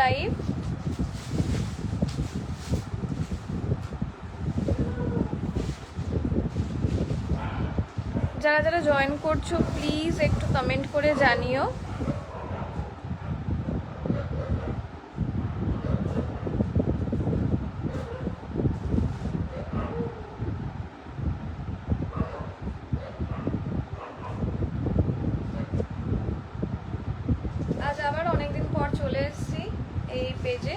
Live. যারা যারা join করছো প্লিজ একটু কমেন্ট করে জানিও। আজ আবার অনেকদিন পর চলে এসেছি এই পেজে,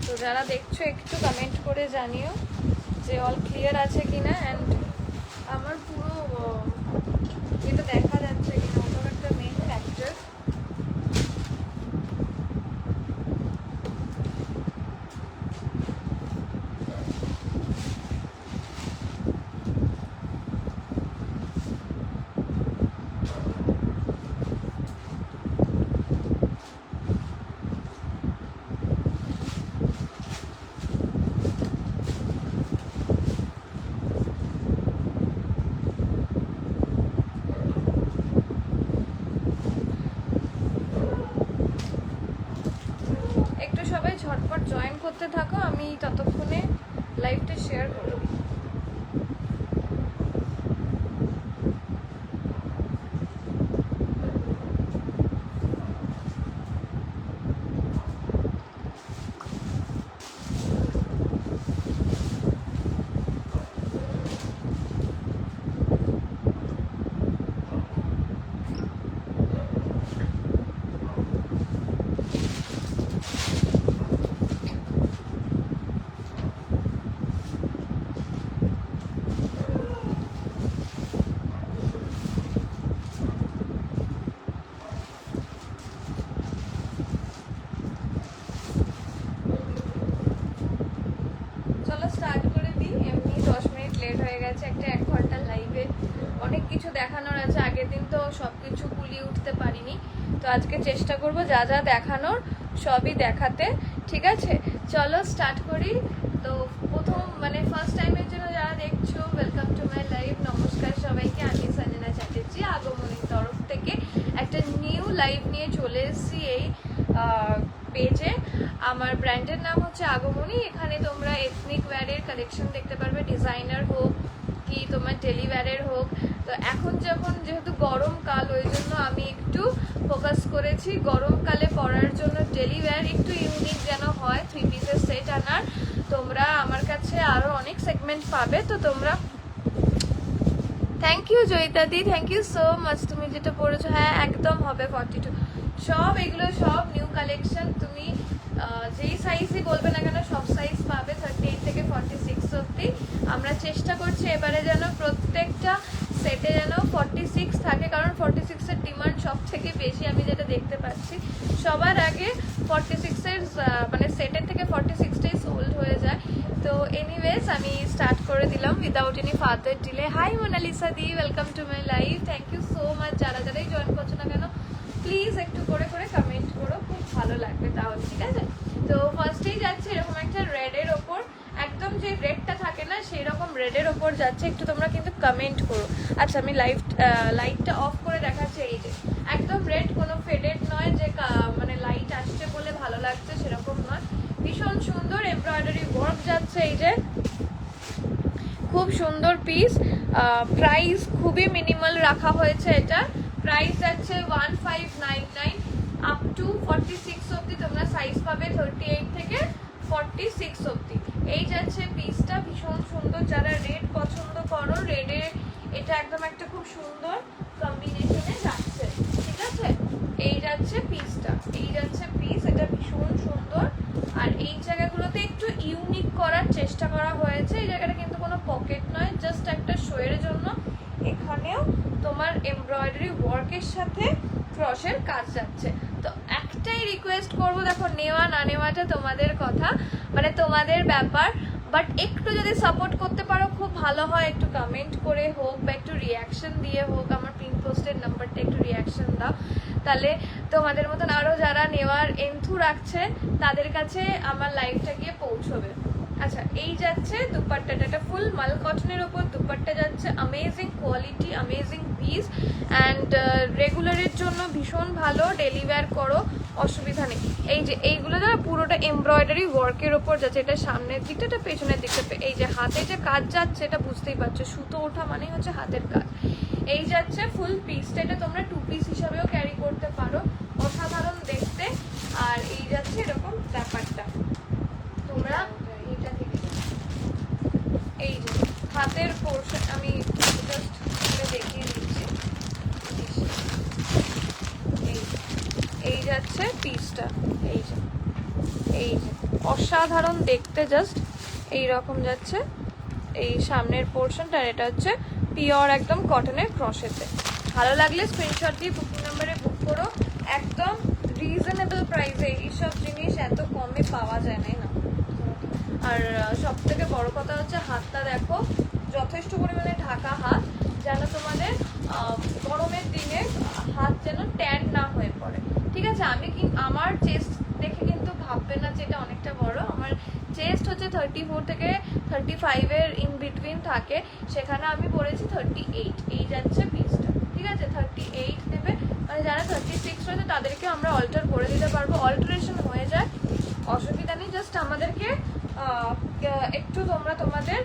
তো যারা দেখছো একটু কমেন্ট করে জানিও যে অল ক্লিয়ার আছে কিনা, অ্যান্ড আমার পুরো এটা দেখা যাচ্ছে কিনা, ওটাও একটা মেইন ফ্যাক্টর। একটু সবাই ঝটপট জয়েন করতে থাকো, আমি ততক্ষণে লাইভটা শেয়ার করে দিই। চলো স্টার্ট করে দিই। এমনি 10 মিনিট লেট হয়ে গেছে, একটা 1 ঘন্টার লাইভে অনেক কিছু দেখানোর আছে। আগের দিন তো সব কিছু কুলিয়ে উঠতে পারিনি, তো আজকে চেষ্টা করব যা যা দেখানোর সবই দেখাতে, ঠিক আছে? চলো স্টার্ট করি। তো প্রথম ফার্স্ট টাইমের জন্য যারা দেখছো, ওয়েলকাম টু মাই লাইভ। নমস্কার সবাইকে, আমি সঞ্জনা চ্যাটার্জি আগমনীর তরফ থেকে একটা নিউ লাইভ নিয়ে চলে এসেছি এই পেজে। আমার ব্র্যান্ডের নাম হচ্ছে আগমনী। এখানে তোমরা এথনিক ওয়্যারের কালেকশন দেখতে পারবে, ডিজাইনার হোক কি তোমার ডেলি ওয়্যারের হোক। তো এখন যখন যেহেতু গরমকাল, ওই জন্য আমি একটু ফোকাস করেছি গরমকালে পরার জন্য ডেলি ওয়্যার একটু ইউনিক যেন হয়, 3 পিসের সেট আনার। তোমরা আমার কাছে আরও অনেক সেগমেন্ট পাবে, তো তোমরা থ্যাংক ইউ জয়িতাদি, থ্যাংক ইউ সো মাচ। তুমি যেটা পড়েছো, হ্যাঁ একদম হবে 42 সব, এগুলো সব নিউ কালেকশন। তুমি যেই সাইজই বলবে না কেন সব সাইজ পাবে, 38 থেকে 46 অবধি। আমরা চেষ্টা করছি এবারে যেন প্রত্যেকটা সেটে যেন 46 থাকে, কারণ 46-এর ডিমান্ড সব থেকে বেশি আমি যেটা দেখতে পাচ্ছি। সবার আগে 46-এর সেটের থেকে 46টাই সোল্ড হয়ে যায়। তো এনিওয়েজ আমি স্টার্ট করে দিলাম without any further delay. Hi Monalisa di, welcome to my live. Thank you so much. যারা যারাই জয়েন করছো না কেন প্লিজ একটু করে করে কমেন্ট করো, খুব ভালো লাগবে তাহলে, ঠিক আছে? তো ফার্স্টেই যাচ্ছে এরকম একটা রেডের ওপর, একদম যে রেডটা থাকে না সেই রকম রেডের ওপর যাচ্ছে। একটু তোমরা কিন্তু কমেন্ট করো। আচ্ছা, আমি লাইটটা অফ করে দেখাচ্ছি। এই যে একদম রেড, কোনো ফেডেড নয় যে লাইট আসছে বলে ভালো লাগছে সেরকম নয়। ভীষণ সুন্দর এমব্রয়ডারি ওয়ার্ক যাচ্ছে। এই যে খুব সুন্দর পিস। প্রাইস খুবই মিনিমাল রাখা হয়েছে। এটা প্রাইস যাচ্ছে 1599 আপ টু 46 অবধি তোমরা সাইজ পাবে, 38 থেকে 46 অবধি। এই যাচ্ছে পিসটা, ভীষণ সুন্দর। যারা রেড পছন্দ করো, রেডে এটা একদম একটা খুব সুন্দর কম্বিনেশনে যাচ্ছে, ঠিক আছে? এই যাচ্ছে পিসটা, এই যাচ্ছে পিস, এটা ভীষণ সুন্দর। আর এই জায়গাগুলোতে একটু ইউনিক করার চেষ্টা করা হয়েছে। এই জায়গাটা কিন্তু কোনো পকেট নয়, জাস্ট একটা শোয়ের জন্য এখানেও তোমার এমব্রয়ডারি ওয়ার্কের সাথে ক্রসের কাজ যাচ্ছে। তো একটাই রিকোয়েস্ট করব, দেখো নেওয়া না নেওয়াটা তোমাদের কথা, তোমাদের ব্যাপার, বাট একটু যদি সাপোর্ট করতে পারো খুব ভালো হয়। একটু কমেন্ট করে হোক বা একটু রিয়াকশন দিয়ে হোক, আমার পিন পোস্টের নাম্বারটা একটু রিয়াকশন দাও, তাহলে তোমাদের মতন আরও যারা নেওয়ার এন্থু রাখছে তাদের কাছে আমার লাইভটা গিয়ে পৌঁছবে। আচ্ছা, এই যাচ্ছে দুপাট্টাটা, এটা ফুল মাল কটনের ওপর দুপাট্টা যাচ্ছে, amazing quality, amazing piece and রেগুলারের জন্য ভীষণ ভালো, ডেলি ওয়্যার করো, অসুবিধা নেই। এই যে এইগুলো যারা পুরোটা এমব্রয়ডারি ওয়ার্কের ওপর যাচ্ছে, এটা সামনের দিকটা, এটা পেছনের দিকটা, এই যে হাতে যে কাজ যাচ্ছে এটা বুঝতেই পারছো, সুতো ওঠা মানেই হচ্ছে হাতের কাজ। এই যাচ্ছে ফুল পিসটা, এটা তোমরা 2 পিস হিসাবেও ক্যারি করতে পারো, অসাধারণ দেখতে। আর এই যাচ্ছে এরকম ব্যাপারটা, তোমরা এটা থেকে এই যে হাতের পোর্শন আমি জাস্ট দেখিয়ে দিচ্ছি। এই যাচ্ছে পিসটা, এই যে অসাধারণ দেখতে, জাস্ট এই রকম যাচ্ছে এই সামনের পোর্শনটা। আর এটা হচ্ছে পিওর একদম কটনের ক্রশেতে। ভালো লাগলে স্ক্রিনশট দিয়ে বুকিং নাম্বারে বুক করো, একদম রিজনেবল প্রাইসে। এইসব জিনিস এত কমে পাওয়া যায় না। আর সব থেকে বড় কথা হচ্ছে হাতটা দেখো, যথেষ্ট পরিমাণে ঢাকা হাত, যেন তোমাদের গরমের দিনে হাত যেন ট্যান না হয়ে পড়ে। ঠিক আছে, আমার চেস্ট দেখে কিন্তু ভাববে না যে এটা অনেকটা বড়। আমার চেস্ট হচ্ছে 34 থেকে 35 এর ইন বিটুইন থাকে, সেখানে আমি পড়েছি 38। এই যাচ্ছে পিসটা, ঠিক আছে, 38 দেবে। মানে যারা 36 রয়েছে তাদেরকে আমরা অল্টার করে দিতে পারবো, অল্টারেশন হয়ে যায়, অসুবিধা নেই। জাস্ট আমাদেরকে একটু তোমরা তোমাদের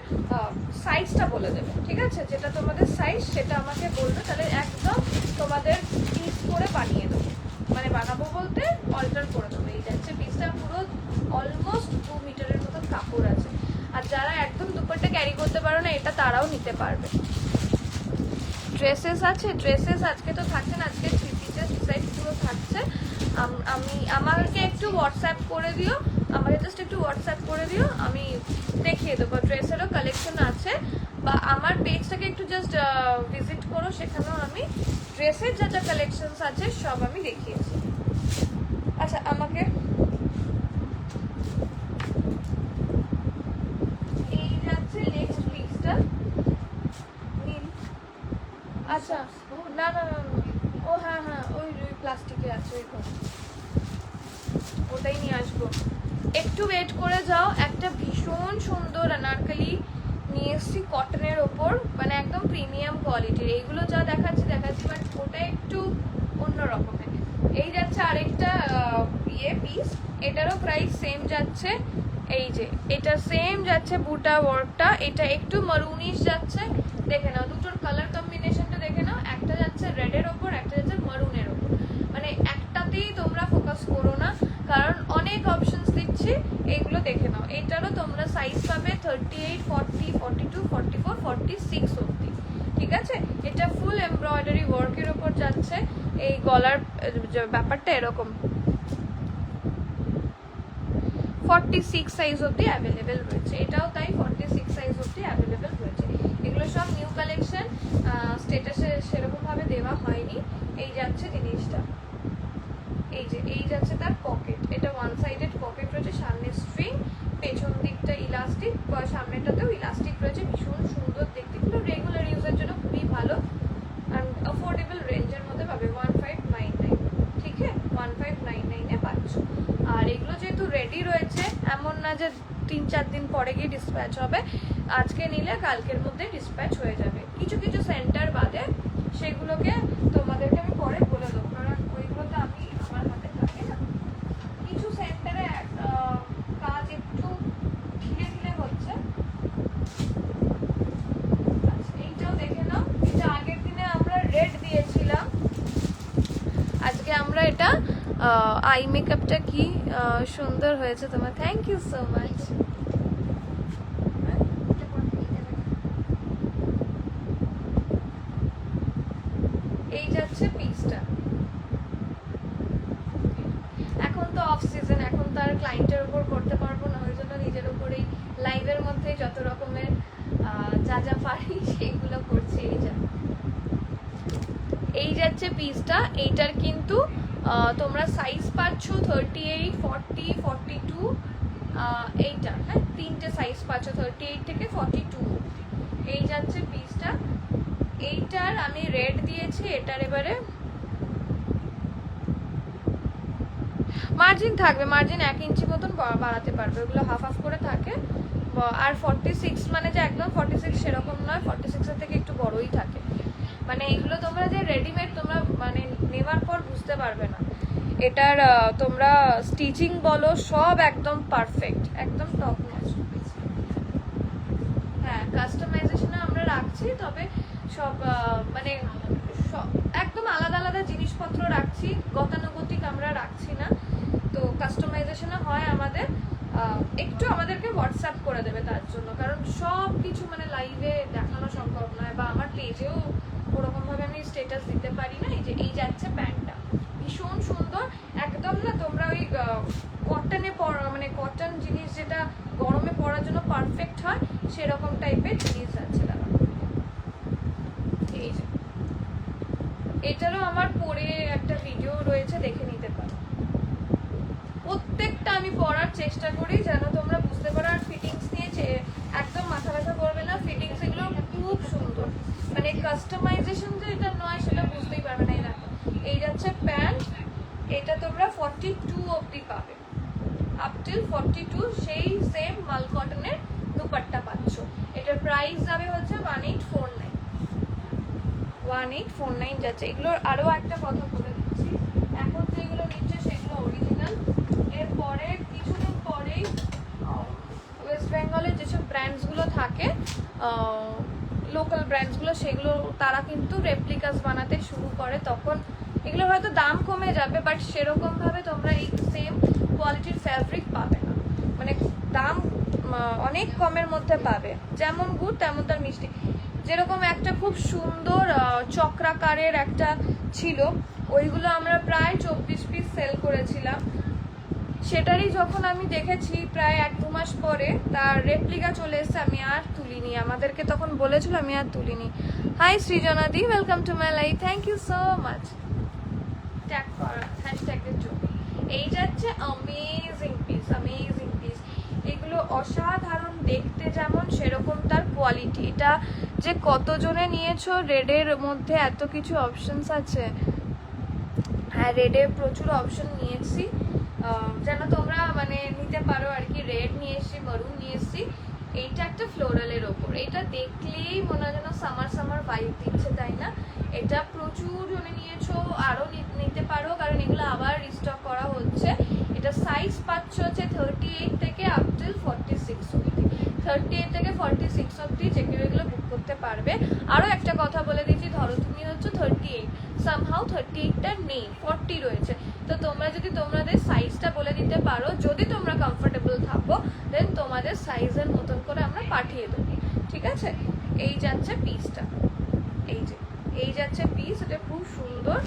সাইজটা বলে দেবে, ঠিক আছে, যেটা তোমাদের সাইজ সেটা আমাকে বলবে, তাহলে একদম তোমাদের পিস করে বানিয়ে দেবো। মানে বানাবো বলতে অল্টার করে দেবো। এই যাচ্ছে পিসটা, পুরো অলমোস্ট 2 মিটারের মতো কাপড় আছে। আর যারা একদম দুপাট্টা ক্যারি করতে পারো না, এটা তারাও নিতে পারবে। ড্রেসেস আছে, ড্রেসেস আজকে তো থাকছে না, আজকে 3 পিসের ডিজাইন পুরো থাকছে। আমাকে একটু হোয়াটসঅ্যাপ করে দিও, আমাকে জাস্ট একটু হোয়াটসঅ্যাপ করে দিও, আমি দেখিয়ে দেবো। ড্রেসেরও কালেকশন আছে, বা আমার পেজটাকে একটু জাস্ট ভিজিট করো, সেখানেও আমি ড্রেসের যা যা কালেকশনস আছে সব আমি দেখিয়েছি। আচ্ছা, আমাকে এই যাচ্ছে নেক্সট পিসটা নীল। আচ্ছা, না না না, ও হ্যাঁ হ্যাঁ, ওই প্লাস্টিকে আছে, ওটাই নিয়ে আসবো। একটু ওয়েট করে যাও, একটা ভীষণ সুন্দর আনারকলি নিয়ে এসছি কটনের ওপর, মানে একদম প্রিমিয়াম কোয়ালিটির। এইগুলো যা দেখাচ্ছি, বাট ওটা একটু অন্য রকমের। এই যাচ্ছে আরেকটা পিস, এটারও প্রাইস সেম যাচ্ছে। এই যে এটা সেম যাচ্ছে বুটা ওয়ার্কটা, এটা একটু মারুনিশ যাচ্ছে, দেখে নাও দুটোর কালার কম্বিনেশনটা দেখে নাও, একটা যাচ্ছে রেডের ওপর, একটা যাচ্ছে মারুনের ওপর। মানে একটাতেই তোমরা ফোকাস করো না, কারণ অনেক অপশনস দিচ্ছি, এইগুলো দেখে নাও। এটারও তোমরা সাইজ পাবে 38, 40, 42, 44, 46 অবধি, ঠিক আছে। এটা ফুল এমব্রয়ডারি ওয়ার্কের ওপর যাচ্ছে, এই গলার ব্যাপারটা এরকম। 46 সাইজ অবধি অ্যাভেলেবেল রয়েছে, এটাও তাই 46 সাইজ অবধি অ্যাভেলেবেল রয়েছে। এগুলো সব নিউ কালেকশন, স্টেটাসে সেরকমভাবে দেওয়া হয়নি। এই যাচ্ছে জিনিসটা, এই যাচ্ছে তার পকেট, এটা ওয়ান সাইডেড পকেট রয়েছে, সামনে স্ট্রিং, পেছন দিকটা ইলাস্টিক, সামনেটাতেও ইলাস্টিক রয়েছে, ভীষণ সুন্দর দেখতে, কিন্তু রেগুলার ইউজের জন্য খুবই ভালো। অ্যান্ড অ্যাফোর্ডেবল রেঞ্জের মধ্যে পাবে, 1599, ঠিক আছে, 1599 এ পাচ্ছ। আর এগুলো যেহেতু রেডি রয়েছে, এমন না যে 3-4 দিন পরে গিয়ে ডিসপ্যাচ হবে, আজকে নিলে কালকের মধ্যে ডিসপ্যাচ হয়ে যাবে। কিছু কিছু সেন্টার বাদে সেগুলোকে তোমাদেরকে আমি পরে বলে দেবো, কারণ ওইগুলোতে আমি আমার হাতে থাকে না। কিছু সেন্টারে কাজ একটু ধীরে ধীরে হচ্ছে। আচ্ছা, এইটাও দেখে নাও, এটা আগের দিনে আমরা রেড দিয়েছিলাম, আজকে আমরা এটা আই মেকআপটা কি সুন্দর হয়েছে তোমার, থ্যাংক ইউ সো মাচ। এই যাচ্ছে পিসটা। এখন তো অফ সিজন, এখন তো আর ক্লায়েন্টের উপর করতে পারবো না, ওই জন্য নিজের উপরেই লাইভের মধ্যে যত রকমের যা যা পারি সেইগুলো করছি। এই যাচ্ছে পিসটা, এইটার কিন্তু তোমরা সাইজ পাচ্ছ 38, 40, 42, এইটা, হ্যাঁ, 3টে সাইজ পাচ্ছ, 38 থেকে 42। এই যাচ্ছে পিসটা, এইটার আমি রেড দিয়েছি, এটার এবারে মার্জিন থাকবে, মার্জিন 1 ইঞ্চি মতন বাড়াতে পারবে, ওগুলো হাফ হাফ করে থাকে, আর 46 মানে যে একদম 46 সেরকম নয়, 46 এর থেকে একটু বড়ই থাকে। মানে এগুলো তোমরা যে রেডিমেড তোমরা মানে নেওয়ার পর বুঝতে পারবে না। এটার তোমরা স্টিচিং বলো সব একদম পারফেক্ট, একদম টপ নচ। হ্যাঁ কাস্টমাইজেশনে আমরা রাখছি, তবে সব মানে একদম আলাদা আলাদা জিনিসপত্র রাখছি, গতানুগতিক আমরা রাখছি না। তো কাস্টমাইজেশনে হয় আমাদের, একটু আমাদেরকে হোয়াটসঅ্যাপ করে দেবে তার জন্য, কারণ সব কিছু মানে লাইভে দেখানো সম্ভব নয়, বা আমার পেজেও ওরকমভাবে আমি স্টেটাস দিতে পারি না। এই যাচ্ছে প্যান্টটা ভীষণ সুন্দর একদম, না তোমরা ওই কটনে মানে কটন জিনিস যেটা গরমে পরার জন্য পারফেক্ট হয় সেরকম টাইপের জিনিস আছে দাদা। এই যে এটারও আমার পরে একটা ভিডিও রয়েছে, দেখে নিতে পারো। প্রত্যেকটা আমি পরার চেষ্টা করি যেন তোমরা বুঝতে পারো, আর ফিটিংস নিয়ে একদম মাথা ব্যথা করবে না। ফিটিংস এগুলো খুব সুন্দর, মানে কাস্টমাইজেশন যে এটা নয় সেটা বুঝতেই পারবে না। এই দেখো এই যাচ্ছে প্যান্ট, এটা তোমরা 42 অবধি পাবে, আপ টিল 42। সেই সেম মাল কটনের দুপাট্টা পাচ্ছ। এটার প্রাইস যাবে হচ্ছে 1849, 1849 যাচ্ছে। এগুলোর আরো একটা কথা বলে দিচ্ছি, এখন যেগুলো নিচ্ছে সেগুলো অরিজিনাল। এরপরে কিছুদিন পরেই ওয়েস্ট বেঙ্গলের যেসব ব্র্যান্ডসগুলো থাকে, লোকাল ব্র্যান্ডসগুলো, সেগুলো তারা কিন্তু রেপ্লিকাস বানাতে শুরু করে। তখন এগুলো হয়তো দাম কমে যাবে, বাট সেরকমভাবে তোমরা এই সেম কোয়ালিটির ফ্যাব্রিক পাবে না, মানে দাম অনেক কমের মধ্যে পাবে। যেমন গুড় তেমন তার মিষ্টি। যেরকম একটা খুব সুন্দর চক্রাকারের একটা ছিল, ওইগুলো আমরা প্রায় 24 পিস সেল করেছিলাম। সেটারই যখন আমি দেখেছি প্রায় 1-2 মাস পরে তার রেপ্লিকা চলে এসেছে, আমি আর তুলিনি। আমাদেরকে তখন বলেছিল, আমি আর তুলিনি। হাই সৃজনাদি, welcome to my life, thank you so much. Tag করা হ্যাশট্যাগের জন্য। এই যাচ্ছে অ্যামেজিং পিস, অ্যামেজিং পিস। এগুলো অসাধারণ দেখতে, যেমন সেরকম তার কোয়ালিটি। এটা যে কতজনে নিয়েছো, রেডের মধ্যে এত কিছু অপশনস আছে। হ্যাঁ রেডে প্রচুর অপশন নিয়েছি যেন তোমরা মানে নিতে পারো আর কি। রেড নিয়ে এসছি, মারুন নিয়ে এসছি। এইটা একটা ফ্লোরালের ওপর, এটা দেখলেই মনে হয় যেন সামার সামার ভাইব দিচ্ছে, তাই না? এটা প্রচুর জনে নিয়েছো, আরও নিতে পারো, কারণ এগুলো আবার রিস্টক করা হচ্ছে। এটা সাইজ পাচ্ছ হচ্ছে 38 থেকে আপ টিল 46 অব্দি। 38 থেকে 46 অব্দি যে কেউ এগুলো বুক করতে পারবে। আরও একটা কথা বলে দিচ্ছি, ধরো তুমি হচ্ছে 38, সামহাউ 38টা নেই, 40 রয়েছে। তো তোমরা যদি তোমাদের সাইজটা বলে দিতে পারো, যদি তোমরা কমফোর্টেবল থাকো, দেন তোমাদের সাইজের মতন করে আমরা পাঠিয়ে দেবো, ঠিক আছে? এই যাচ্ছে পিসটা, এই যাচ্ছে পিস, এটা খুব সুন্দর।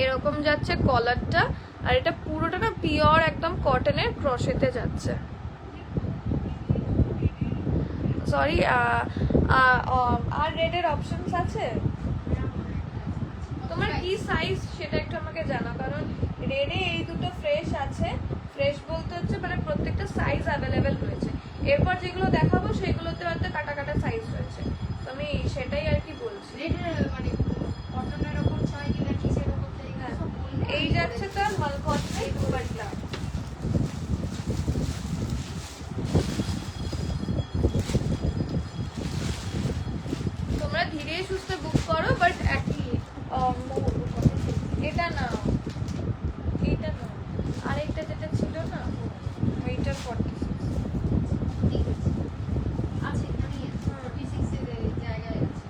এরকম যাচ্ছে কলারটা, আর এটা পুরোটা না পিওর একদম কটনের ক্রশেতে যাচ্ছে। সরি, আর রেডের অপশনস আছে? তোমার কি সাইজ সেটা একটু আমাকে জানাও, কারণ রেডে এই দুটো ফ্রেশ আছে। ফ্রেশ বলতে হচ্ছে মানে প্রত্যেকটা সাইজ অ্যাভেলেবেল রয়েছে। এরপর যেগুলো দেখাবো সেগুলোতে হয়তো কাটা কাটা সাইজ রয়েছে, তো আমি সেটাই আর কি বলছি। মানে কটনের ওপর 6 কিনা কিসের ওপর এই যাচ্ছে তার মালকটনের দুপাট্টা। তোমরা ধীরে সুস্থে বুক করো, বাট এটা না, এটা না, আরেকটা যেটা ছিল না ওইটা 46 আছে, আমি 46 এর জায়গায় আছে।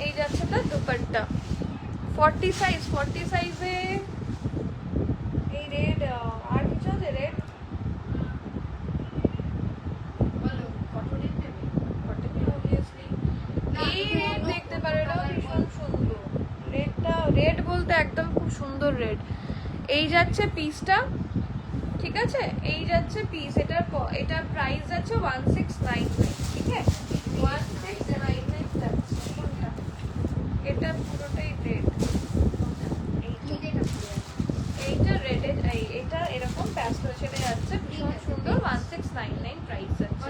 এই যাচ্ছে তার দুপাট্টা 40 সাইজ। 40 সাইজে এই রেড, আর কিছু আছে রেড? বলো কটনের নেবে? কটনের অবভিয়াসলি এই রেড দেখতে পারো, এটাও ভীষণ সুন্দর। রেডটা, রেড বলতে একদম খুব সুন্দর রেড। এই যাচ্ছে পিসটা, ঠিক আছে? এই যাচ্ছে পিস, এটার প্রাইস যাচ্ছে 1699, ঠিক আছে? 1699 যাচ্ছে। কোনটা? এটা পুরোটাই রেড, এইটা রেডে, এটা এরকম প্যাস্টেল শেডে যাচ্ছে, ভীষণ সুন্দর। 1699 প্রাইস যাচ্ছে।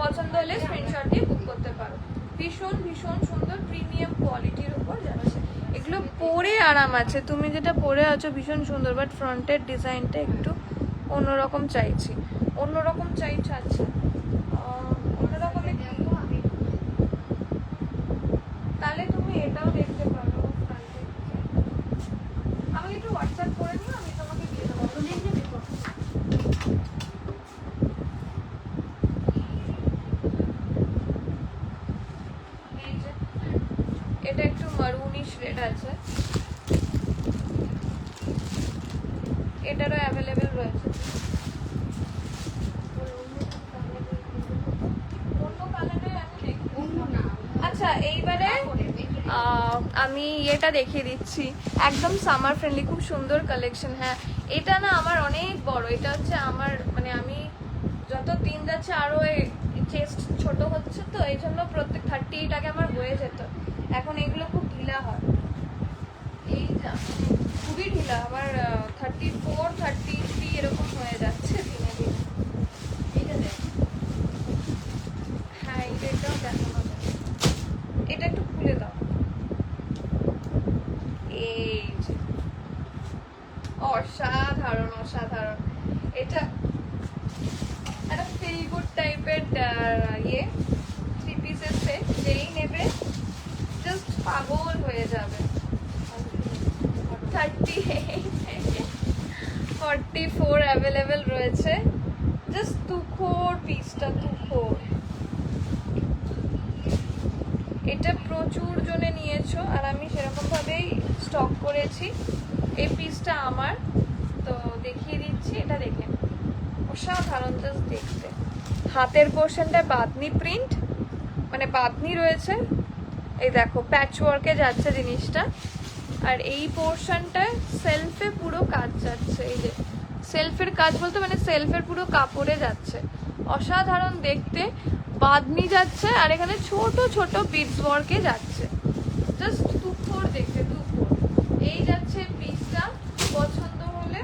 পছন্দ হলে স্ক্রিনশট দিয়ে বুক করতে পারো। ভীষণ ভীষণ সুন্দর প্রিমিয়াম কোয়ালিটির উপর যাচ্ছে। এগুলো পরে আরাম আছে, তুমি যেটা পরে আছো ভীষণ সুন্দর, বাট ফ্রন্টের ডিজাইনটা একটু অন্যরকম চাইছি, অন্যরকম চাইছি। আচ্ছা অন্যরকম দেখো আমি তাহলে তুমি এটাও দেখতে পারো। আমাকে একটু হোয়াটসঅ্যাপ করে নিও, আমি তোমাকে দিয়ে দেবো। দেখে দেখো এই যে এটা একটু মারুনিশ রেড আছে, এটারও অ্যাভেলেবেল রয়েছে। অন্য কালারে আমি দেখি। অন্য না আচ্ছা এইবারে আমি এটা দেখিয়ে দিচ্ছি, একদম সামার ফ্রেন্ডলি, খুব সুন্দর কালেকশন। হ্যাঁ এটা না আমার অনেক বড়, এটা হচ্ছে আমার মানে আমি যত দিন যাচ্ছে আরো চেস্ট ছোট হচ্ছে, তো এই জন্য প্রত্যেক 38 আগে আমার হয়ে যেত, এখন এগুলো খুব ঢিলা হয়। এই খুবই ঢিলা আমার 34 33 এরকম হয়ে যাচ্ছে দিনে দিনে। এটা দেখ হ্যাঁ এটাও দেখানো যায়, এটা একটু খুলে দাও। এই যে অসাধারণ অসাধারণ, এটা একটা ফিল গুড টাইপের ইয়ে থ্রি পিসের সেট, যেই নেবে জাস্ট পাগল হয়ে যাবে। 44 অ্যাভেলেবেল রয়েছে, জাস্ট তুখোর পিসটা তুখোর। এটা প্রচুর জনে নিয়েছো আর আমি সেরকম ভাবেই স্টক করেছি। এই পিসটা আমার, তো দেখিয়ে দিচ্ছি, এটা দেখেন অসাধারণ জাস্ট দেখতে। হাতের পোর্শনটায় বাঁধনি প্রিন্ট, মানে বাঁধনি রয়েছে, এই দেখো প্যাচ ওয়ার্কে যাচ্ছে জিনিসটা, আর এই পোর্শনটায় সেলফে পুরো কাজ যাচ্ছে। এই যে সেলফের কাজ বলতে মানে সেলফের পুরো কাপড়ে যাচ্ছে, অসাধারণ দেখতে। বাঁধনি যাচ্ছে আর এখানে ছোট ছোট বিটস ওয়ার্কে যাচ্ছে, জাস্ট তুখোর দেখতে তুখোর। এই যাচ্ছে পিসটা, পছন্দ হলে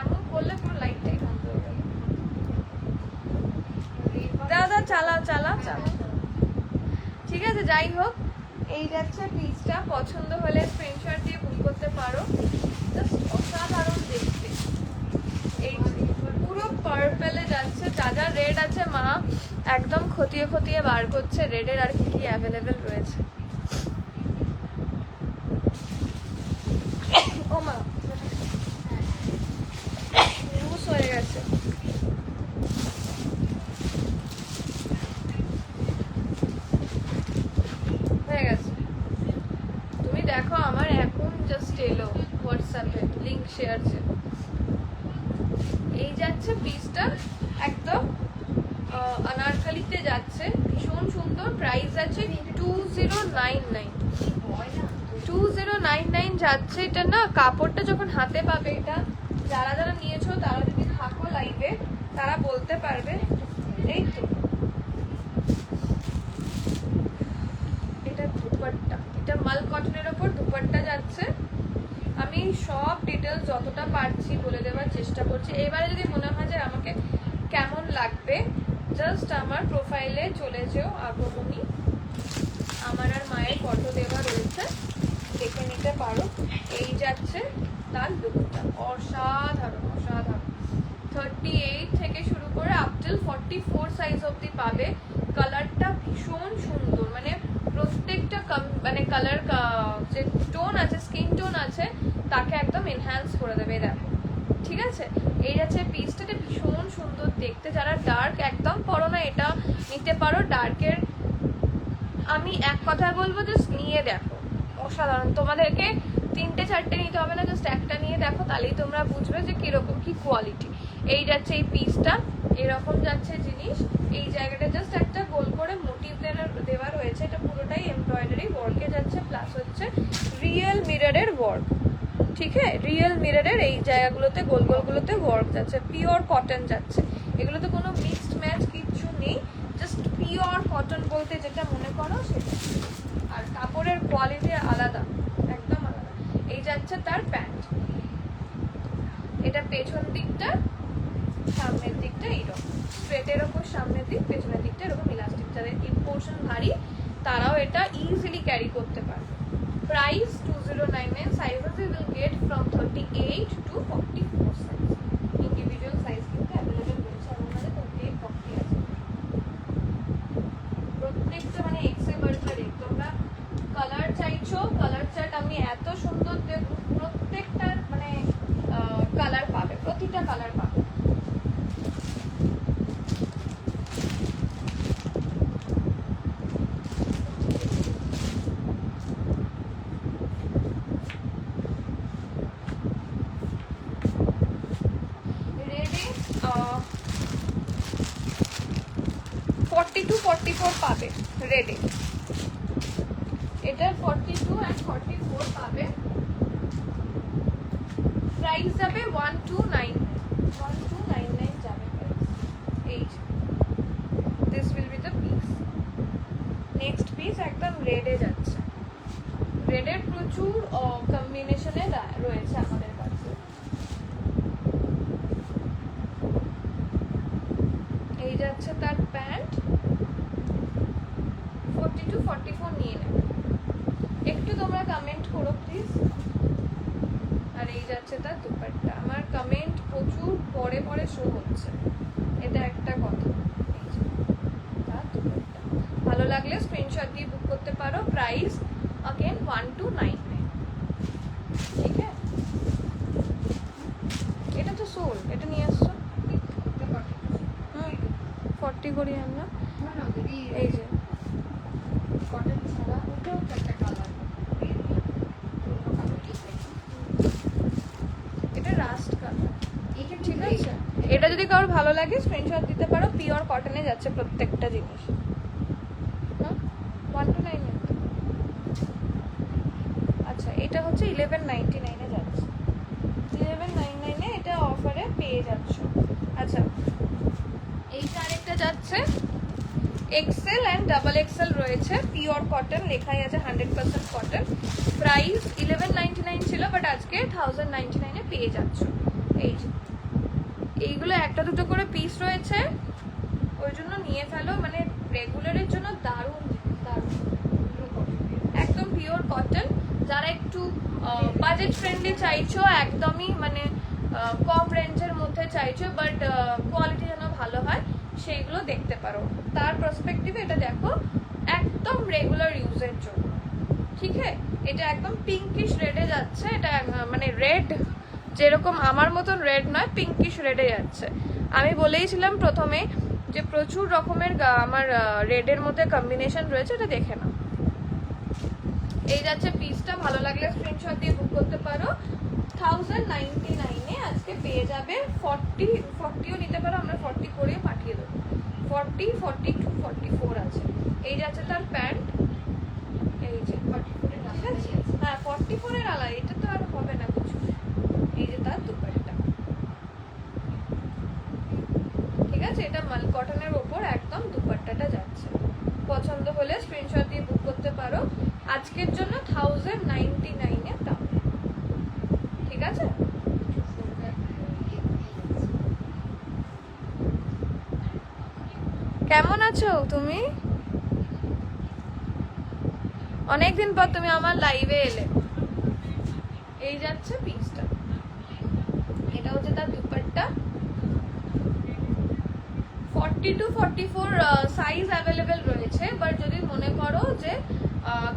এমন করলে পুরো লাইটটাই বন্ধ হয়ে গেল। দাদা চালাও চালাও চালাও, ঠিক আছে যাই হোক। এই যাচ্ছে পিসটা, পছন্দ হলে স্ক্রিনশট দিয়ে বুক করতে পারো, জাস্ট অসাধারণ দেখতে। এই পুরো পার্পেলে যাচ্ছে, যা যা রেড আছে মা একদম খতিয়ে খতিয়ে বার করছে রেডের আর কি কি অ্যাভেলেবেল রয়েছে। ও মা লুজ হয়ে গেছে। হয়ে গেছে, তুমি দেখো আমার এখন জাস্ট এলো হোয়াটসঅ্যাপে লিংক শেয়ার। এই যাচ্ছে পিসটা একদম অনারকালিতে যাচ্ছে, ভীষণ সুন্দর। প্রাইস আছে 2099, 2099 যাচ্ছে। এটা না কাপড়টা যখন হাতে পাবে, এটা যারা যারা নিয়েছো তারা যদি থাকো লাইভে তারা বলতে পারবে। এই তো এটা দুপাট্টা, এটা মাল কটনের ওপর দুপাট্টা যাচ্ছে। আমি সব ডিটেলস যতটা পারছি বলে দেওয়ার চেষ্টা করছি। এবারে যদি মনে হয় যে আমাকে কেমন লাগবে, জাস্ট আমার প্রোফাইলে চলে যেও, আগমনী আমার আর মায়ের ফটো দেওয়া রয়েছে, দেখে নিতে পারো। এই যাচ্ছে তার লুকটা, অসাধারণ অসাধারণ। 38 থেকে শুরু করে আপ টিল 44 সাইজ অবধি পাবে। কালারটা ভীষণ সুন্দর, মানে প্রত্যেকটা মানে কালার যে টোন আছে, স্কিন টোন আছে, তাকে একদম এনহ্যান্স করে দেবে। দেখো ঠিক আছে, এই যাচ্ছে পিসটা, ভীষণ সুন্দর দেখতে। যারা ডার্ক একদম পরো না, এটা নিতে পারো। ডার্কের আমি এক কথা বলবো, জাস্ট নিয়ে দেখো, অসাধারণ। তোমাদেরকে 3টে 4টে নিতে হবে না, জাস্ট একটা নিয়ে দেখো, তাহলেই তোমরা বুঝবে যে কিরকম কি কোয়ালিটি। এই যাচ্ছে এই পিসটা, এরকম যাচ্ছে জিনিস। এই জায়গাটা জাস্ট একটা গোল করে মোটিভ দেওয়া রয়েছে, এটা পুরোটাই এমব্রয়ডারি ওয়ার্কে যাচ্ছে, প্লাস হচ্ছে রিয়েল মিররের ওয়ার্ক। ঠিক আছে, রিয়েল মিররের এই জায়গাগুলোতে গোল গোলগুলোতে ওয়ার্ক যাচ্ছে, পিওর কটন যাচ্ছে। এগুলোতে কোনো মিক্সড ম্যাচ কিচ্ছু নেই, জাস্ট পিওর কটন বলতে যেটা মনে করো সেটা। আর কাপড়ের কোয়ালিটি আলাদা, একদম আলাদা। এই যাচ্ছে তার প্যান্ট, এটা পেছন দিকটা, সামনের দিকটা এইরকম স্ট্রেটের ওপর, সামনের দিক পেছনের দিকটা এরকম ইলাস্টিক। যাদের হিপ পোর্শন ভারী তারাও এটা ইজিলি ক্যারি করতে পারবে। Price 2099, sizes will get from 38 to 44 size, individual size 42-44 পাবে রেডে। এটা 42 and 44 পাবে। প্রাইস যাবে 1299 যাবে প্রাইস। এই this will be the piece. Next piece একদম রেডে যাচ্ছে। রেডের প্রচুর কম্বিনেশনে রয়েছে আমাদের কাছে। এই যাচ্ছে তার প্যান্ট, 42-44 নিয়ে নেবে। একটু তোমরা কমেন্ট করো প্লিজ। আর এই যাচ্ছে তার দুপাট্টা। আমার কমেন্ট প্রচুর পরে পরে শো হচ্ছে, এটা একটা কথা। এই যে তার দুপাট্টা। ভালো লাগলে স্ক্রিনশট দিয়ে বুক করতে পারো। Price again 1299। ঠিক আছে, এটা তো সোল, এটা নিয়ে আসছো। 40 করি আমরা। এই যে কটন ছাড়া ওটাও একটা কালার, এটা রাস্ট কালার। এটা ঠিক আছে, এটা যদি কারোর ভালো লাগে স্ক্রিনশট দিতে পারো। পিওর কটনে যাচ্ছে প্রত্যেকটা জিনিস। 1299। আচ্ছা, এটা হচ্ছে 1199 যাচ্ছে। 1199 এটা অফারে পেয়ে যাচ্ছ। আচ্ছা, এইটা আরেকটা যাচ্ছে এক্সেল অ্যান্ড ডাবল এক্সেল রয়েছে। পিওর কটন লেখাই আছে, 100% কটন। প্রাইস 1199 ছিল, বাট আজকে 1099 পেয়ে যাচ্ছ। এই যে এইগুলো একটা দুটো করে পিস রয়েছে, ওই জন্য নিয়ে ফেলো। মানে রেগুলারের জন্য দারুণ জিনিস, দারুণ। একদম পিওর কটন। যারা একটু বাজেট ফ্রেন্ডলি চাইছো, একদমই মানে কম রেঞ্জের মধ্যে চাইছো, বাট কোয়ালিটি যেন ভালো হয়, সেইগুলো দেখতে পারো। তার পার্সপেক্টিভে এটা দেখো, একদম রেগুলার ইউজের জন্য। ঠিক আছে, এটা একদম পিঙ্কিশ রেডে যাচ্ছে। এটা মানে রেড যেরকম আমার মতন রেড নয়, পিঙ্কিশ রেডে যাচ্ছে। আমি বলেইছিলাম প্রথমে যে প্রচুর রকমের আমার রেডের মধ্যে কম্বিনেশন রয়েছে, এটা দেখে নাও। এই যাচ্ছে পিসটা। ভালো লাগলে স্ক্রিনশট দিয়ে বুক করতে পারো। 1099 আজকে পেয়ে যাবে। 40ও নিতে পারো, আমরা 40 করে পাঠিয়ে দেবো। 40, 42, 44 আছে। এই যাচ্ছে তার প্যান্ট। এই যে 44 আছে। হ্যাঁ, 44 এর আলাদা, এটা তো আর হবে না কিছু। এই যে তার দুপাট্টা। ঠিক আছে, এটা মাল কটনের ওপর একদম দুপাট্টাটা যাচ্ছে। পছন্দ হলে স্ক্রিনশট দিয়ে বুক করতে পারো। আজকের জন্য 1099 দাম। ঠিক আছে, কেমন আছো তুমি? অনেকদিন পর তুমি আমার লাইভে এলে। এই যাচ্ছে পিসটা। এটা হচ্ছে তার দুপাট্টা। 42-44 সাইজ অ্যাভেলেবেল রয়েছে, বাট যদি মনে করো যে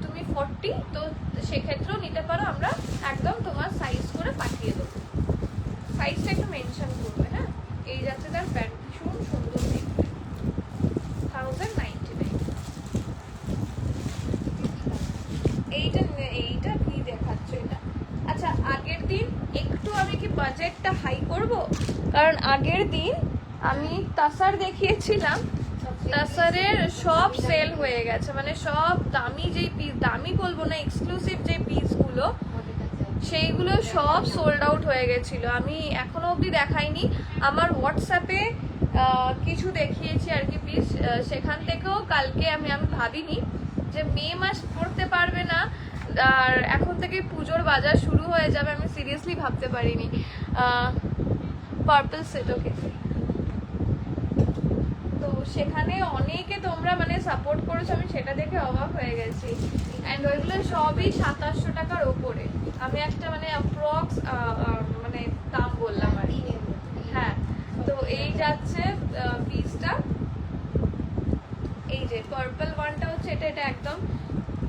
তুমি 40, তো সেক্ষেত্রেও নিতে পারো। আমরা একদম তোমার সাইজ করে পাঠিয়ে দেবো। সাইজটা একটু মেনশন করবে। হ্যাঁ, এই যাচ্ছে তার প্যান্ট, ভীষণ সুন্দর দেখতে। 1099। এইটা কি দেখাচ্ছ এটা? আচ্ছা, আগের দিন একটু আমি কি বাজেটটা হাই করব, কারণ আগের দিন আমি তাসার দেখিয়েছিলাম। তাসারের সব সেল হয়ে গেছে, মানে সব দামি যেই পিস, দামি বলবো না, এক্সক্লুসিভ যে পিসগুলো, সেইগুলো সব সোল্ড আউট হয়ে গেছিল। আমি এখনো অবধি দেখাইনি। আমার হোয়াটসঅ্যাপে কিছু দেখিয়েছি আর কি পিস, সেখান থেকেও কালকে আমি ভাবিনি যে মে মাস পড়তে পারবে না, আর এখন থেকে পুজোর বাজার শুরু হয়ে যাবে। আমি সিরিয়াসলি ভাবতে পারিনি। পার্পল সেট, ওকে। তো সেখানে অনেকে তোমরা মানে সাপোর্ট করেছো, আমি সেটা দেখে অবাক হয়ে গেছি। অ্যান্ড ওইগুলো সবই 2700 টাকার ওপরে। আমি একটা মানে অ্যাপ্রক্স মানে দাম বললাম আর কি। হ্যাঁ, তো এই যাচ্ছে পিসটা। এই যে পার্পল ওয়ানটা হচ্ছে এটা একদম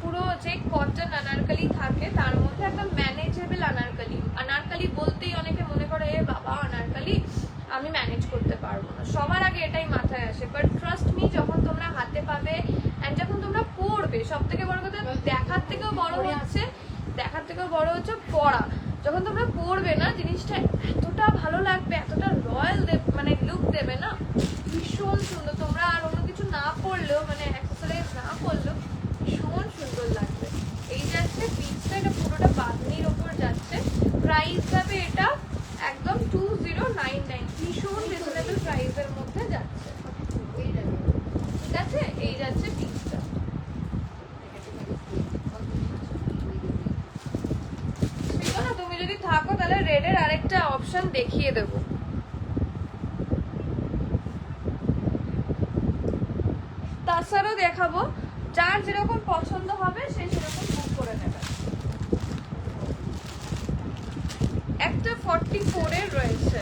পুরো যে কটন আনারকলি থাকে, তার মধ্যে একদম ম্যানেজেবল আনারকলি। আনারকলি বলতেই অনেকে মনে করে এ বাবা আনারকলি আমি ম্যানেজ করতে পারবো না, সবার আগে এটাই মাথায় আসে। বাট ট্রাস্ট মি, যখন তোমরা হাতে পাবে অ্যান্ড যখন তোমরা পরবে, সব থেকে বড় কথা দেখার থেকেও বড় হচ্ছে পরা। যখন তোমরা পরবে না, জিনিসটা এতটা ভালো লাগবে, এতটা রয়্যাল মানে লুক দেবে না, ভীষণ সুন্দর। তোমরা আর অন্য কিছু না পরলেও 4299 ভীষণ রিজনেবল প্রাইসের মধ্যে যাচ্ছে। ঠিক আছে, এই যাচ্ছে পিসটা। না তুমি যদি থাকো তাহলে রেডের আরেকটা অপশন দেখিয়ে দেবো। তাছাড়াও দেখাবো, যার যেরকম পছন্দ হবে সে সেরকম বুক করে নেবে। একটা 44 এর রয়েছে,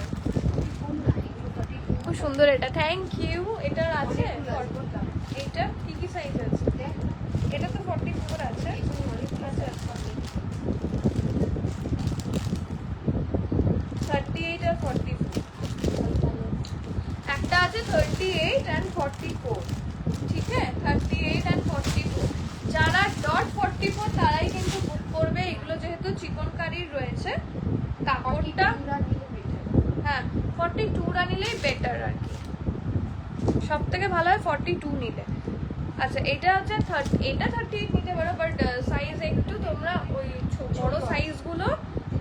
খুব সুন্দর এটা, থ্যাংক ইউ। এটার আছে এইটা কি কি সাইজ আছে? এটা তো 44 আছে। আচ্ছা 38 আর 44 একটা আছে 38 and 44। ঠিক আছে, 38 and 44 যারা .44 তারাই কিন্তু বুক করবে এগুলো, যেহেতু চিকনকারির রয়েছে কাপড়টা। হ্যাঁ 42 নিলেই বেটার আর কি, সব থেকে ভালো হয় 42 নিলে। আচ্ছা এটা হচ্ছে এটা 38 নিতে পারো, বাট সাইজ একটু তোমরা ওই বড় সাইজগুলো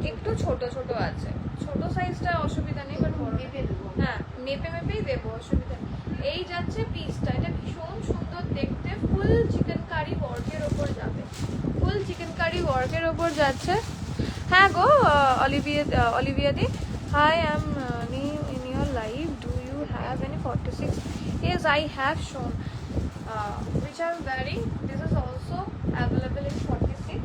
একটু ছোট ছোট আছে, ছোট সাইজটা অসুবিধা নেই, বাট বড় হ্যাঁ মেপে মেপেই দেবো, অসুবিধা নেই। এই যাচ্ছে পিসটা, এটা ভীষণ সুন্দর দেখতে, ফুল চিকেন কারি ওয়ার্কের ওপর যাবে, ফুল চিকেন কারি ওয়ার্কের ওপর যাচ্ছে। হ্যাঁ গো অলিভিয়া দি, hi I am new in your live, do you have any 46? Yes, I have shown which I am wearing. This is also available in 46.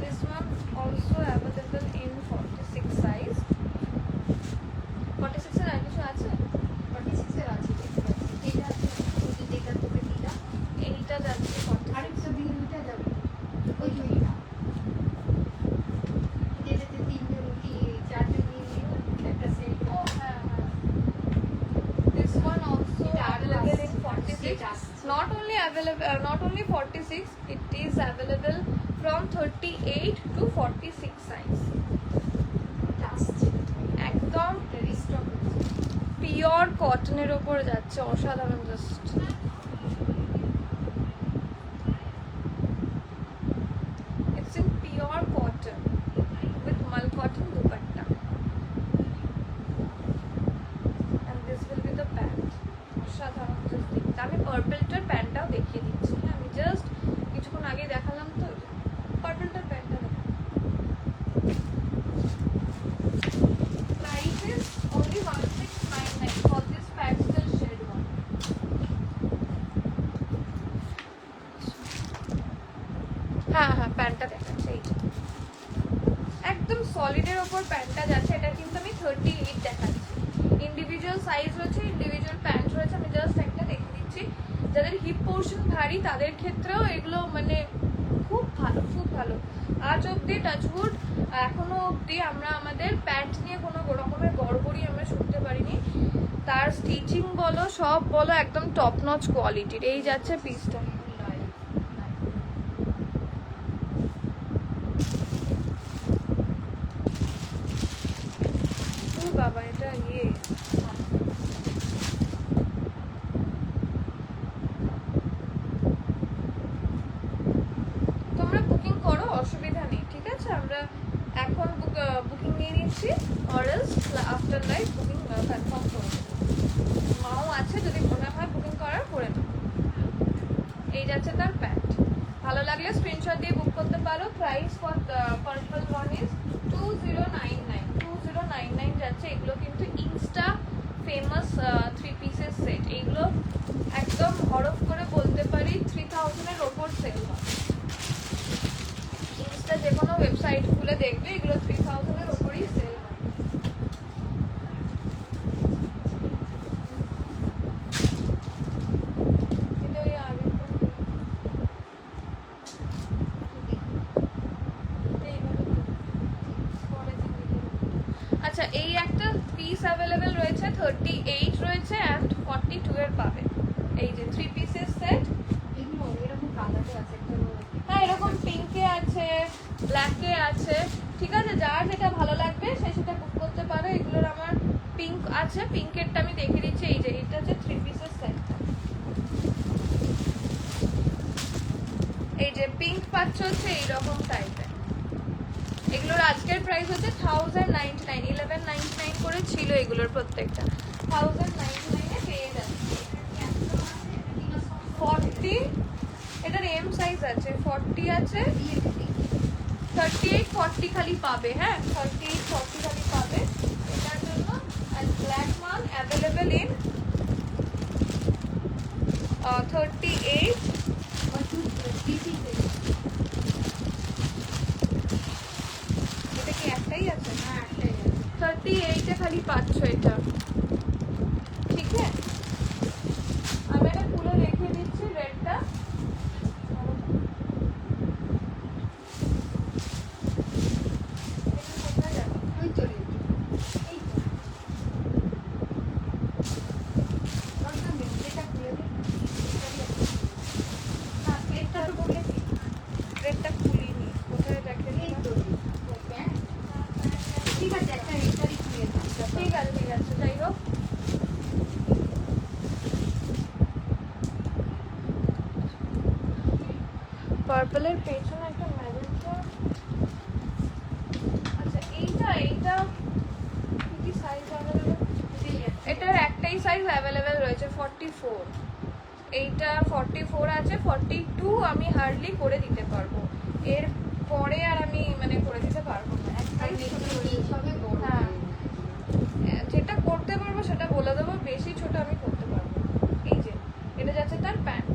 This one also available in 46 size. 46 এর আর কিছু আছে? 46 এর আছে, এটা আছে, এটা তোকে দিলা, এইটা যাচ্ছে 46। আরেকটা দিনটা যাবে ওই দুইটা, এটাতে তিনটে রুটি, চারটে নিয়ে একটা সেট। Oh, হ্যাঁ হ্যাঁ। This one also available in 46. Not only 46, it is available from 38 to 46 size. একদম পিওর কটনের ওপর যাচ্ছে, অসাধারণ just. It's in pure cotton with mal cotton dupatta. And this will be the pant. অসাধারণ just দেখতে। আমি পার্পলটার প্যান্টটাও দেখিয়ে দিচ্ছি। হ্যাঁ আমি জাস্ট কিছুক্ষণ আগে দেখালাম তো, পার্পলটার প্যান্টটা দেখো। Price is only 1699 for this pastel shade one. হ্যাঁ হ্যাঁ প্যান্টটা দেখাচ্ছে, এই যে একদম সলিডের ওপর প্যান্টটা যাচ্ছে। এটা কিন্তু আমি 38 দেখাচ্ছি, ইন্ডিভিজুয়াল সাইজ রয়েছে, ইন্ডিভিজুয়াল প্যান্ট রয়েছে, আমি জাস্ট একটা দেখে দিচ্ছি। যাদের হিপ পোর্শন ভারী তাদের ক্ষেত্রেও এগুলো মানে খুব ভালো, খুব ভালো। আজ অব্দি টাচউড এখনো অব্দি আমরা আমাদের প্যান্ট নিয়ে কোনো রকমের গড়বড়ি আমরা শুনতে পারিনি। তার স্টিচিং বলো, সব বলো, একদম টপ নচ কোয়ালিটির। এই যাচ্ছে পিসটা। বাবা এটা তোমরা বুকিং করো, অসুবিধা নেই। ঠিক আছে, আমরা এখন বুকিং নিয়ে নিচ্ছি, অরেলস আফটার লাইভ বুকিং কনফার্ম করে দেবো। মাও আছে, যদি মনে হয় বুকিং করার করে নেবো। এই যাচ্ছে তার প্যান্ট, ভালো লাগলে স্ক্রিনশট দিয়ে বুক করতে পারো। Price for purple one is 2099 2099 যাচ্ছে। এগুলো কিন্তু ইনস্টা ফেমাস 3 পিসের সেট, এগুলো একদম হরফ করে বলতে পারি 3000 এর ওপর সেল হয়। ইনস্টা যে কোনো ওয়েবসাইট খুলে দেখবে, এগুলো 3000 এর ওপরই সেল হয়। আচ্ছা এই একটা পিস অ্যাভেলেবেল রয়েছে, 38 রয়েছে অ্যান্ড 42 এর পাবে। এই যে 3 পিসের সেট, এরকম কালারে আছে, হ্যাঁ এরকম পিঙ্কে আছে, ব্ল্যাকে আছে। ঠিক আছে, যার যেটা ভালো লাগবে সে সেটা বুক করতে পারো। এগুলোর আমার পিঙ্ক আছে, পিঙ্কেরটা আমি দেখে দিচ্ছি। এই যে এটা হচ্ছে 3 পিসের সেটটা, এই যে পিঙ্ক পাচ্ছ হচ্ছে এইরকম টাইপের। এগুলোর আজকে আজকের প্রাইস হচ্ছে 1099, 1199 করে ছিল এগুলোর প্রত্যেকটা। 1099 এ পেয়ে যাচ্ছে। 40, এটার এম সাইজ আছে, 40 আছে, 38 40 খালি পাবে। হ্যাঁ, 38 40 খালি পাবে এটার জন্য। আর ব্ল্যাক মাল অ্যাভেলেবেল ইন 38। এটা কি একটাই আছে? 38 এ খালি পাচ্ছ এটা। ঠিক আছে, আমি এটা খুলে দেখিয়ে দিচ্ছি রেডটা। কোথায় যাবে? রেডটা খুলিনি, কোথায় রেখে দিলাম? ঠিক আছে, ঠিক আছে, যাই হোক। পার্পলের পেছনে একটা ম্যাজেন্টা। আচ্ছা, এইটা কি সাইজ অ্যাভেলেবেল? এটার একটাই সাইজ অ্যাভেলেবেল রয়েছে, 44। এইটা 44 আছে, 42 আমি হার্ডলি করে দিতে পারবো। এর পরে আর আমি মানে করে দিতে পারবো না। একটাই হ্যাঁ, যেটা করতে পারবো সেটা বলে দেবো, বেশি ছোট আমি করতে পারবো না। এই যে এটা যাচ্ছে তার প্যান্ট।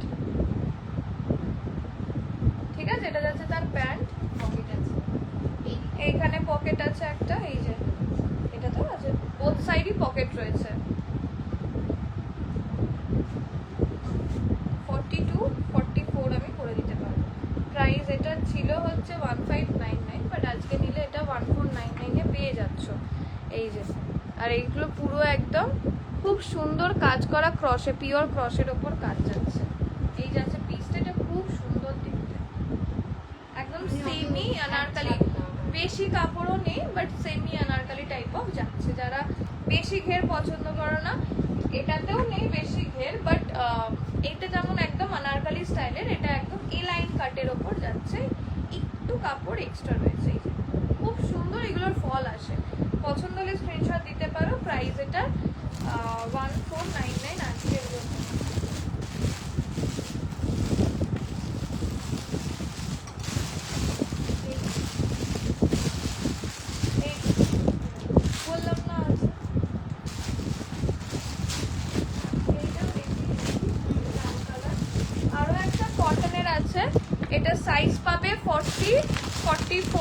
ঠিক আছে, এটা যাচ্ছে তার প্যান্ট। এইখানে পকেট আছে একটা, এই যে এটা তো আছে, বোথ সাইডই পকেট রয়েছে। 42 44 আমি করে দিতে পারবো। প্রাইস এটা ছিল হচ্ছে 1599, বাট আজকে নিলে এটা 1499 এ পেয়ে যাচ্ছ। এই যে, আর এইগুলো পুরো একদম খুব সুন্দর কাজ করা ক্রসে, পিওর ক্রসের ওপর কাজ যাচ্ছে। এই যাচ্ছে পিসটা, এটা খুব সুন্দর দেখতে, একদম সেমি আনারকলি। বেশি কাপড়ও নেই, but semi Anarkali type of যাচ্ছে। যারা বেশি ঘের পছন্দ করো না, এটাতেও নেই বেশি ঘের, বাট এটা যেমন একদম আনারকলি স্টাইলের, এটা একদম এ লাইন কাটের ওপর যাচ্ছে, একটু কাপড় এক্সট্রা রয়েছে। এই যে, খুব সুন্দর, এগুলোর ফল আসে। পছন্দ হলে স্ক্রিনশট দিতে পারো। প্রাইস এটা 1499 আজকের জন্য। বললাম না আছে। এইটাও দেখি, ব্রাউন কালার। আরো একটা কটনের আছে, এটা সাইজ পাবে 40 44।